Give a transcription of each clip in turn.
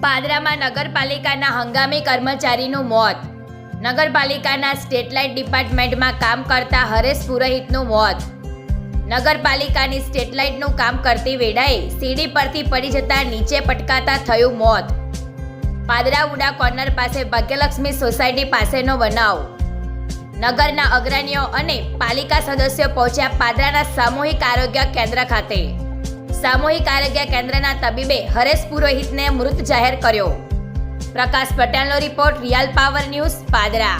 પાદરામાં નગરપાલિકાના હંગામી કર્મચારીનું મોત. નગરપાલિકાના સ્ટ્રીટ લાઇટ ડિપાર્ટમેન્ટમાં કામ કરતા હરેશ પુરોહિતનું મોત. નગરપાલિકાની સ્ટ્રીટ લાઇટનું કામ કરતી વેળાએ સીડી પરથી પડી જતા નીચે પટકાતા થયું મોત. પાદરા ઉડા કોર્નર પાસે ભાગ્યલક્ષ્મી સોસાયટી પાસેનો બનાવ. નગરના અગ્રણીઓ અને પાલિકા સદસ્યો પહોંચ્યા પાદરાના સામૂહિક આરોગ્ય કેન્દ્ર ખાતે. સામૂહિક આરોગ્ય કેન્દ્રના તબીબે હરેશ પુરોહિતને મૃત જાહેર કર્યો. પ્રકાશ પટેલનો report, real power news, Padra.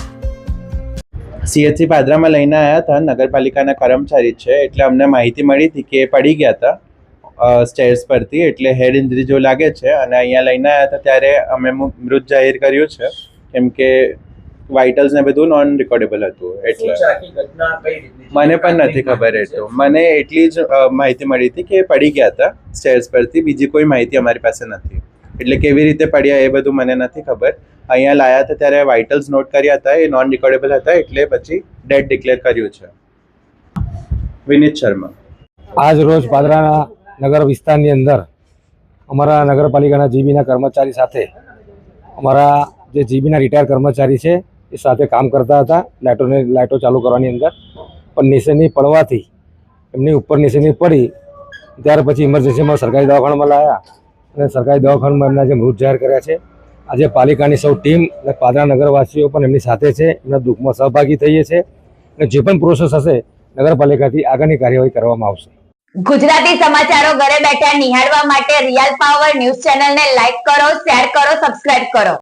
CHC પાદરામાં લઈને આવ્યા હતા. નગરપાલિકાના કર્મચારી છે એટલે અમને માહિતી મળી હતી કે એ પડી ગયા હતા સ્ટેર્સ પરથી, એટલે હેડ ઇન્જરી જો લાગે છે અને અહીંયા લઈને આવ્યા હતા ત્યારે અમે મૃત જાહેર કર્યું છે કેમ કે વાઇટલ્સ ને બધું નોન રિકોર્ડેબલ હતું. એટલે મને પણ નથી ખબર. એટલું મને એટલી જ માહિતી મળી હતી કે પડી ગયા હતા સ્ટેર્સ પરથી. બીજી કોઈ માહિતી અમારી પાસે નથી. એટલે કેવી રીતે પડ્યા એ બધું મને નથી ખબર. અહીંયા લાયા હતા ત્યારે વાઇટલ્સ નોટ કર્યા હતા, એ નોન રિકોર્ડેબલ હતા એટલે પછી ડેડ ડિક્લેર કર્યું છે. વિનીત શર્મા. આજ રોજ પાદરાના નગર વિસ્તારની અંદર અમારા નગરપાલિકાના જીબીના કર્મચારી સાથે અમારા જે જીબીના રિટાયર કર્મચારી છે એ સાથે કામ કરતા હતા લાઇટો ચાલુ કરવાની અંદર, પણ નિશેની પડવાથી એમની ઉપર નિશેની પડી. ત્યાર પછી ઇમરજન્સીમાં સરકારી દવાખાનામાં લાવ્યા અને સરકારી દવાખાનામાં એમના જે મૃત જાહેર કર્યા છે. આજે પાલિકાની સૌ ટીમ અને પાદરા નગરવાસીઓ પણ એમની સાથે છે, એમના દુઃખમાં સહભાગી થઈએ છીએ અને જે પણ પ્રોસેસ હશે નગરપાલિકાથી આગળની કાર્યવાહી કરવામાં આવશે. ગુજરાતી સમાચારો ઘરે બેઠા નિહાળવા માટે રિયલ પાવર ન્યૂઝ ચેનલને લાઈક કરો, શેર કરો, સબસ્ક્રાઇબ કરો.